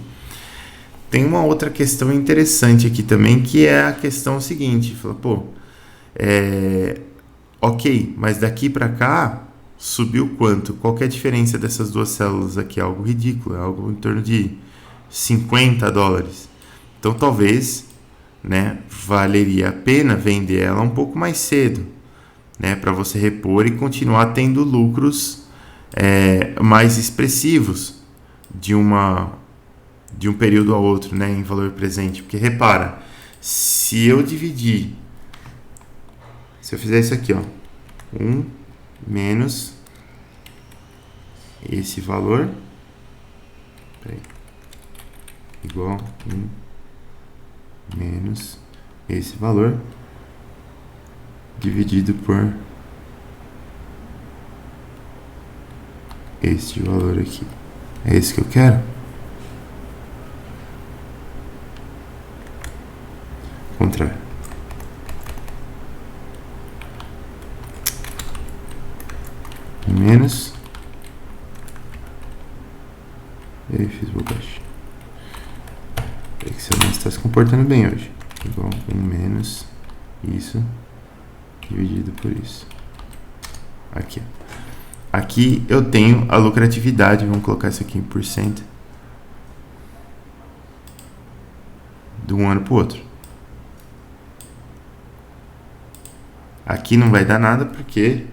Speaker 1: Tem uma outra questão interessante aqui também, que é a questão seguinte, fala, ok, mas daqui para cá subiu quanto? Qual que é a diferença dessas duas células aqui? É algo ridículo, é algo em torno de $50. Então, talvez, né, valeria a pena vender ela um pouco mais cedo, né, para você repor e continuar tendo lucros mais expressivos de um período a outro, né, em valor presente. Porque, repara, se eu fizer isso aqui, ó, 1 menos esse valor, igual 1 menos esse valor dividido por este valor aqui. É esse que eu quero? Contrário. Menos. E aí, fiz bobagem. O Excel não está se comportando bem hoje. Igual 1 menos isso dividido por isso. Aqui. Aqui eu tenho a lucratividade. Vamos colocar isso aqui em %. De um ano para o outro. Aqui não vai dar nada porque,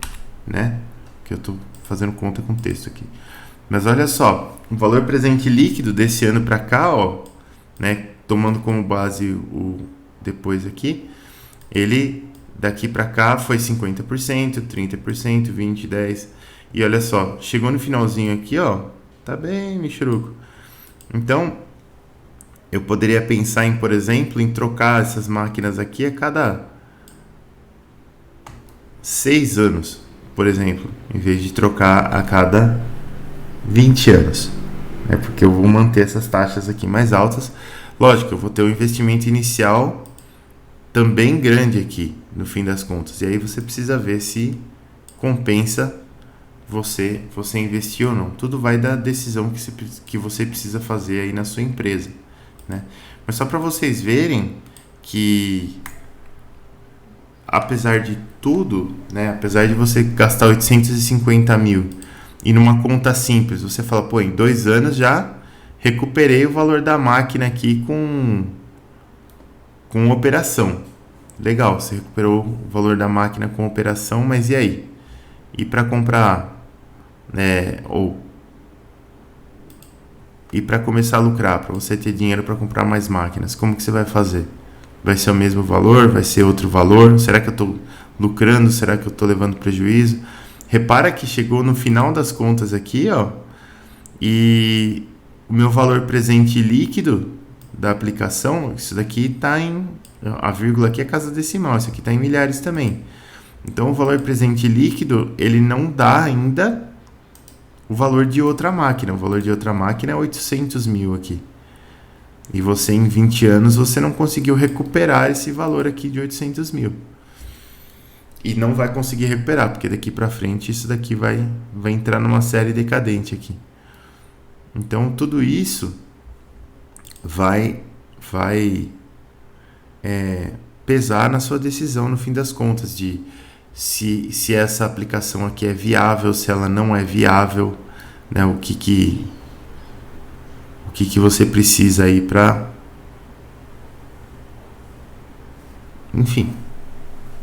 Speaker 1: né? Que eu estou fazendo conta com texto aqui. Mas olha só, o valor presente líquido desse ano para cá, ó, né, tomando como base o depois aqui, ele daqui para cá foi 50%, 30%, 20%, 10%. E olha só, chegou no finalzinho aqui, ó, tá bem michuruco. Então, eu poderia pensar em, por exemplo, em trocar essas máquinas aqui a cada 6 anos. Por exemplo, em vez de trocar a cada 20 anos, né? Porque eu vou manter essas taxas aqui mais altas. Lógico, eu vou ter um investimento inicial também grande aqui, no fim das contas. E aí você precisa ver se compensa você investir ou não. Tudo vai da decisão que você precisa fazer aí na sua empresa, né? Mas só para vocês verem que, apesar de tudo, né, apesar de você gastar 850 mil e numa conta simples, você fala, pô, em 2 anos já recuperei o valor da máquina aqui com operação. Legal, você recuperou o valor da máquina com operação, mas e aí? E para comprar, né, e para começar a lucrar, para você ter dinheiro para comprar mais máquinas, como que você vai fazer? Vai ser o mesmo valor? Vai ser outro valor? Será que eu estou lucrando? Será que eu estou levando prejuízo? Repara que chegou no final das contas aqui, ó, e o meu valor presente líquido da aplicação, isso daqui está em... A vírgula aqui é casa decimal, isso aqui está em milhares também. Então, o valor presente líquido, ele não dá ainda o valor de outra máquina. O valor de outra máquina é 800 mil aqui. E você, em 20 anos, você não conseguiu recuperar esse valor aqui de 800 mil. E não vai conseguir recuperar, porque daqui para frente isso daqui vai entrar numa série decadente aqui. Então, tudo isso vai pesar na sua decisão, no fim das contas, de se essa aplicação aqui é viável, se ela não é viável, né? O que você precisa aí para, enfim,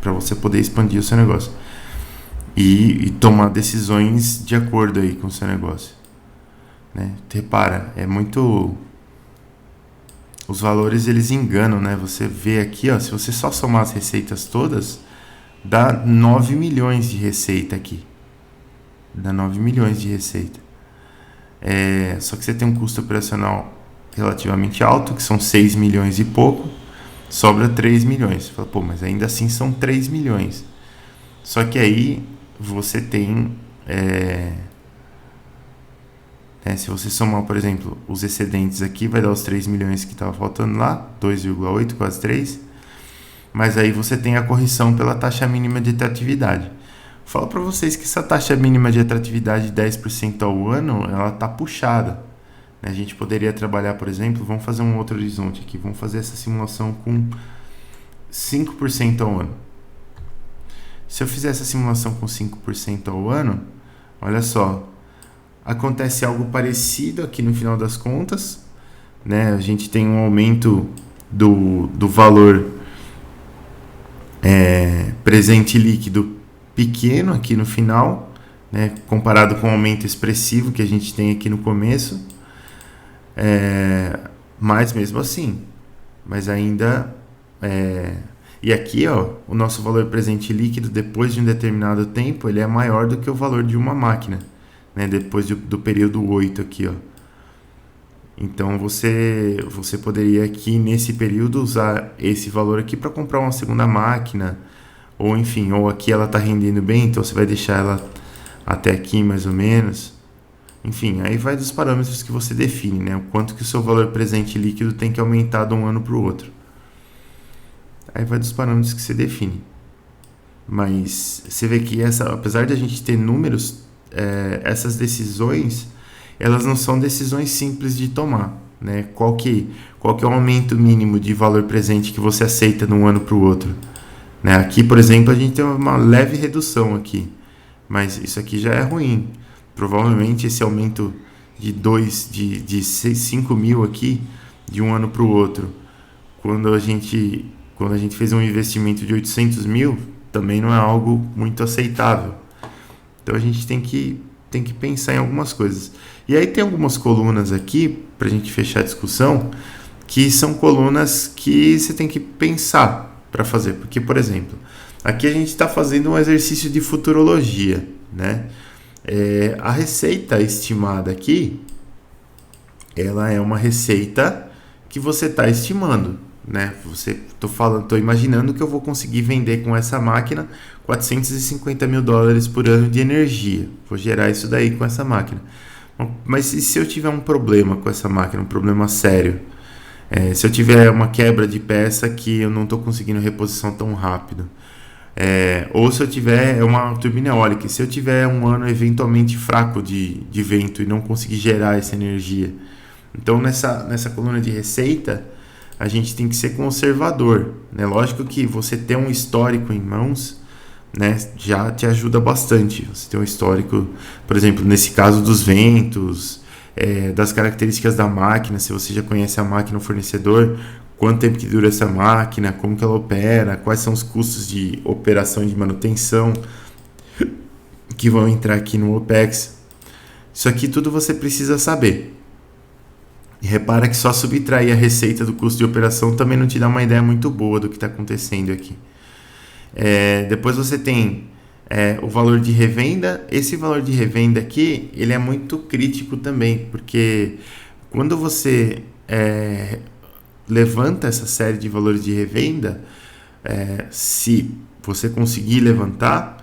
Speaker 1: para você poder expandir o seu negócio e tomar decisões de acordo aí com o seu negócio, né? Repara, é muito... Os valores, eles enganam, né? Você vê aqui, ó, se você só somar as receitas todas, dá 9 milhões de receita aqui. Dá 9 milhões de receita. Só que você tem um custo operacional relativamente alto, que são 6 milhões e pouco, sobra 3 milhões. Você fala, pô, mas ainda assim são 3 milhões. Só que aí você tem... se você somar, por exemplo, os excedentes aqui, vai dar os 3 milhões que estava faltando lá, 2,8, quase 3. Mas aí você tem a correção pela taxa mínima de atratividade. Falo para vocês que essa taxa mínima de atratividade de 10% ao ano, ela está puxada. A gente poderia trabalhar, por exemplo, vamos fazer um outro horizonte aqui, vamos fazer essa simulação com 5% ao ano. Se eu fizer essa simulação com 5% ao ano, olha só, acontece algo parecido aqui no final das contas, né? A gente tem um aumento do valor presente líquido pequeno aqui no final, né? Comparado com o aumento expressivo que a gente tem aqui no começo, mas mesmo assim, mas ainda... E aqui, ó, o nosso valor presente líquido, depois de um determinado tempo, ele é maior do que o valor de uma máquina, né, depois do período 8 aqui, ó. Então você poderia aqui nesse período usar esse valor aqui para comprar uma segunda máquina, ou enfim, ou aqui ela está rendendo bem, então você vai deixar ela até aqui mais ou menos. Enfim, aí vai dos parâmetros que você define, né, o quanto que o seu valor presente líquido tem que aumentar de um ano para o outro. Aí vai dos parâmetros que você define. Mas você vê que apesar de a gente ter números, essas decisões, elas não são decisões simples de tomar, né? Qual que é o aumento mínimo de valor presente que você aceita de um ano para o outro, né? Aqui, por exemplo, a gente tem uma leve redução aqui, mas isso aqui já é ruim. Provavelmente esse aumento de 5 mil aqui, de um ano para o outro, quando a gente fez um investimento de 800 mil, também não é algo muito aceitável. Então a gente tem que pensar em algumas coisas. E aí tem algumas colunas aqui, para a gente fechar a discussão, que são colunas que você tem que pensar para fazer. Porque, por exemplo, aqui a gente está fazendo um exercício de futurologia, né? A receita estimada aqui, ela é uma receita que você está estimando, né? Tô imaginando que eu vou conseguir vender com essa máquina 450 mil dólares por ano de energia. Vou gerar isso daí com essa máquina. Mas e se eu tiver um problema com essa máquina, um problema sério? Se eu tiver uma quebra de peça que eu não estou conseguindo reposição tão rápido, ou se eu tiver uma turbina eólica, se eu tiver um ano eventualmente fraco de vento e não conseguir gerar essa energia. Então nessa coluna de receita a gente tem que ser conservador, né? Lógico que você ter um histórico em mãos, né, já te ajuda bastante. Você tem um histórico, por exemplo, nesse caso dos ventos, das características da máquina, se você já conhece a máquina, o fornecedor, quanto tempo que dura essa máquina, como que ela opera, quais são os custos de operação e de manutenção que vão entrar aqui no OPEX. Isso aqui tudo você precisa saber. E repara que só subtrair a receita do custo de operação também não te dá uma ideia muito boa do que está acontecendo aqui. Depois você tem o valor de revenda. Esse valor de revenda aqui, ele é muito crítico também, porque quando você levanta essa série de valores de revenda, se você conseguir levantar,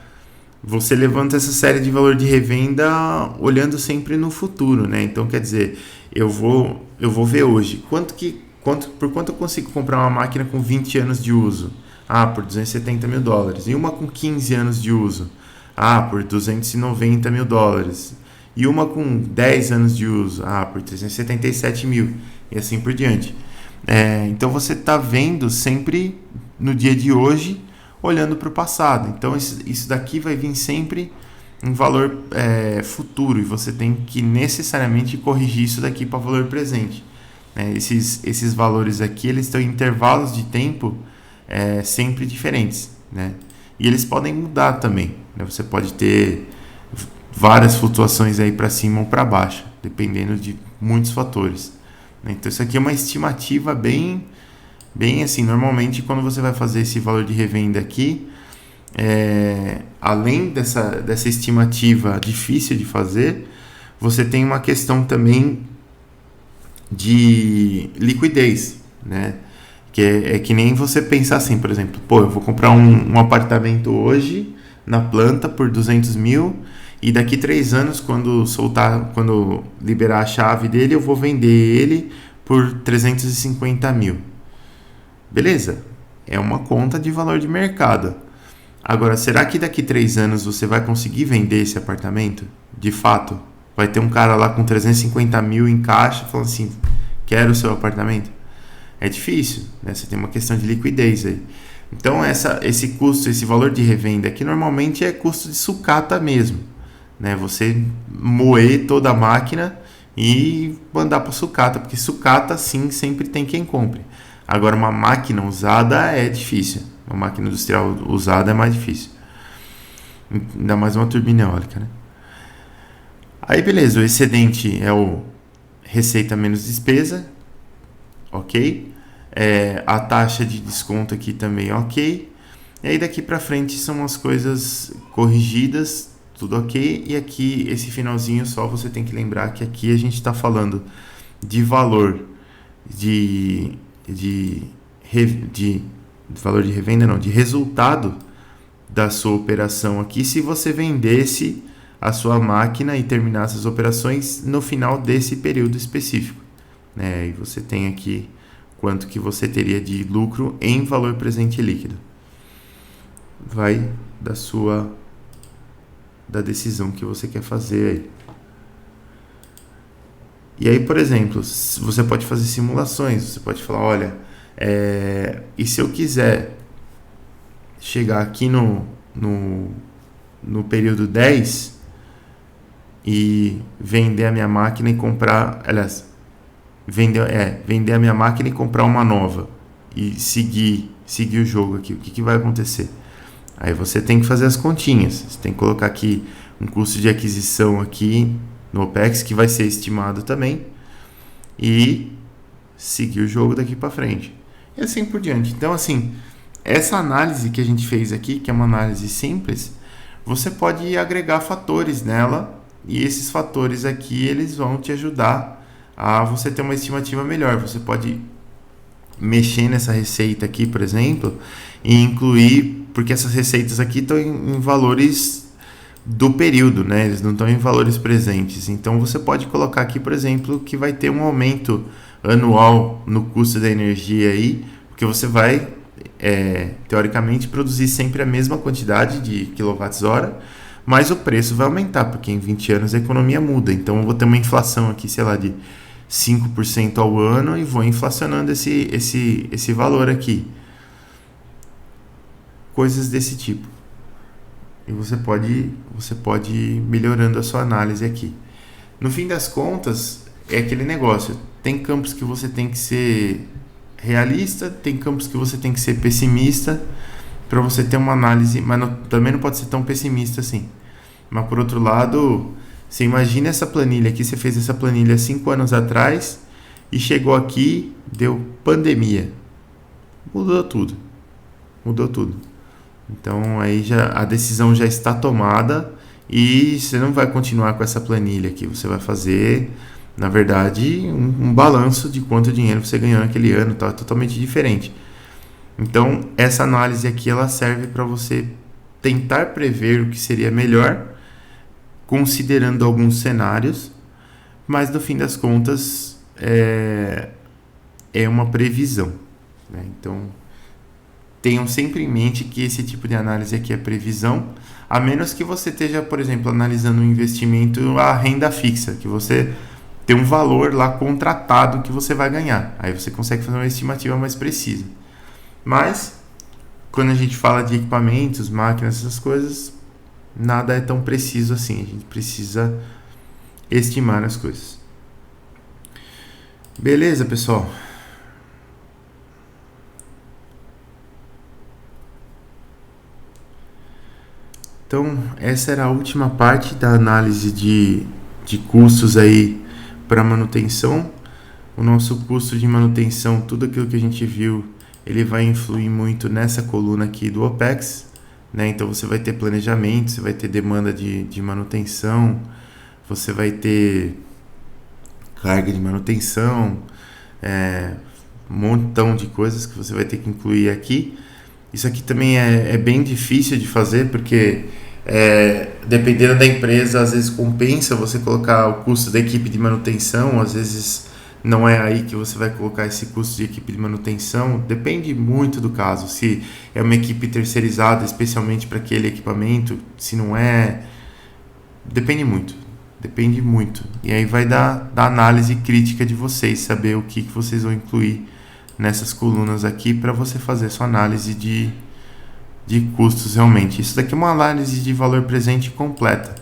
Speaker 1: você levanta essa série de valor de revenda olhando sempre no futuro, né? Então, quer dizer, eu vou ver hoje por quanto eu consigo comprar uma máquina com 20 anos de uso. Por $270 mil. E uma com 15 anos de uso. Por $290 mil. E uma com 10 anos de uso. Por 377 mil. E assim por diante. Então você está vendo sempre no dia de hoje, olhando para o passado. Então isso daqui vai vir sempre em valor futuro. E você tem que necessariamente corrigir isso daqui para valor presente. Esses valores aqui, eles estão em intervalos de tempo sempre diferentes, né? E eles podem mudar também, né? Você pode ter várias flutuações aí para cima ou para baixo, dependendo de muitos fatores, né? Então isso aqui é uma estimativa bem assim. Normalmente quando você vai fazer esse valor de revenda aqui, além dessa estimativa difícil de fazer, você tem uma questão também de liquidez, né? Que é que nem você pensar assim, por exemplo, eu vou comprar um apartamento hoje na planta por 200 mil e daqui 3 anos, quando liberar a chave dele, eu vou vender ele por 350 mil. Beleza, é uma conta de valor de mercado. Agora, será que daqui 3 anos você vai conseguir vender esse apartamento? De fato, vai ter um cara lá com 350 mil em caixa falando assim, quero o seu apartamento? É difícil, né? Você tem uma questão de liquidez aí. Então esse custo, esse valor de revenda aqui normalmente é custo de sucata mesmo, né? Você moer toda a máquina e mandar para sucata, porque sucata sim sempre tem quem compre. Agora uma máquina usada é difícil, uma máquina industrial usada é mais difícil, ainda mais uma turbina eólica, né? Aí beleza, o excedente é o receita menos despesa, ok? A taxa de desconto aqui também ok. E aí daqui para frente são as coisas corrigidas, tudo ok. E aqui esse finalzinho só você tem que lembrar que aqui a gente está falando de valor de valor de revenda, não, de resultado da sua operação aqui, se você vendesse a sua máquina e terminasse as operações no final desse período específico, né? E você tem aqui quanto que você teria de lucro em valor presente líquido. Vai da decisão que você quer fazer aí. E aí, por exemplo, você pode fazer simulações, você pode falar, olha, e se eu quiser chegar aqui no período 10 e vender a minha máquina e comprar, aliás, vender a minha máquina e comprar uma nova e seguir o jogo aqui, o que vai acontecer? Aí você tem que fazer as continhas, você tem que colocar aqui um custo de aquisição aqui no OPEX que vai ser estimado também e seguir o jogo daqui para frente e assim por diante. Então assim, essa análise que a gente fez aqui, que é uma análise simples, você pode agregar fatores nela e esses fatores aqui eles vão te ajudar a você ter uma estimativa melhor. Você pode mexer nessa receita aqui, por exemplo, e incluir, porque essas receitas aqui estão em valores do período, né? Eles não estão em valores presentes. Então você pode colocar aqui, por exemplo, que vai ter um aumento anual no custo da energia aí, porque você vai, teoricamente, produzir sempre a mesma quantidade de quilowatts-hora, mas o preço vai aumentar, porque em 20 anos a economia muda. Então eu vou ter uma inflação aqui, sei lá, de 5% ao ano e vou inflacionando esse valor aqui. Coisas desse tipo. E você pode ir melhorando a sua análise aqui. No fim das contas, é aquele negócio. Tem campos que você tem que ser realista, tem campos que você tem que ser pessimista para você ter uma análise, mas também não pode ser tão pessimista assim. Mas por outro lado, você imagina essa planilha aqui, você fez essa planilha 5 anos atrás e chegou aqui, deu pandemia. Mudou tudo. Mudou tudo. Então aí a decisão já está tomada e você não vai continuar com essa planilha aqui. Você vai fazer, na verdade, um balanço de quanto dinheiro você ganhou naquele ano, tá? Totalmente diferente. Então essa análise aqui ela serve para você tentar prever o que seria melhor, considerando alguns cenários, mas no fim das contas é uma previsão, né? Então tenham sempre em mente que esse tipo de análise aqui é previsão, a menos que você esteja, por exemplo, analisando um investimento a renda fixa, que você tem um valor lá contratado que você vai ganhar. Aí você consegue fazer uma estimativa mais precisa. Mas, quando a gente fala de equipamentos, máquinas, essas coisas, nada é tão preciso assim. A gente precisa estimar as coisas. Beleza, pessoal? Então, essa era a última parte da análise de custos aí para manutenção. O nosso custo de manutenção, tudo aquilo que a gente viu, ele vai influir muito nessa coluna aqui do OPEX, né? Então, você vai ter planejamento, você vai ter demanda de manutenção, você vai ter carga de manutenção, um montão de coisas que você vai ter que incluir aqui. Isso aqui também é bem difícil de fazer, porque dependendo da empresa, às vezes compensa você colocar o custo da equipe de manutenção, às vezes não é aí que você vai colocar esse custo de equipe de manutenção. Depende muito do caso, se é uma equipe terceirizada especialmente para aquele equipamento, se não é, depende muito. E aí vai da análise crítica de vocês, saber o que vocês vão incluir nessas colunas aqui para você fazer sua análise de custos realmente. Isso daqui é uma análise de valor presente completa,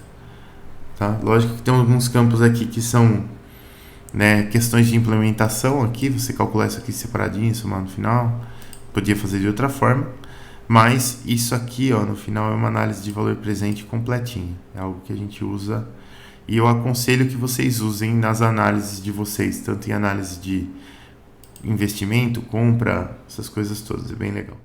Speaker 1: tá? Lógico que tem alguns campos aqui que são, né, questões de implementação aqui, você calcular isso aqui separadinho, somar no final, podia fazer de outra forma, mas isso aqui, no final é uma análise de valor presente completinha, é algo que a gente usa e eu aconselho que vocês usem nas análises de vocês, tanto em análise de investimento, compra, essas coisas todas, é bem legal.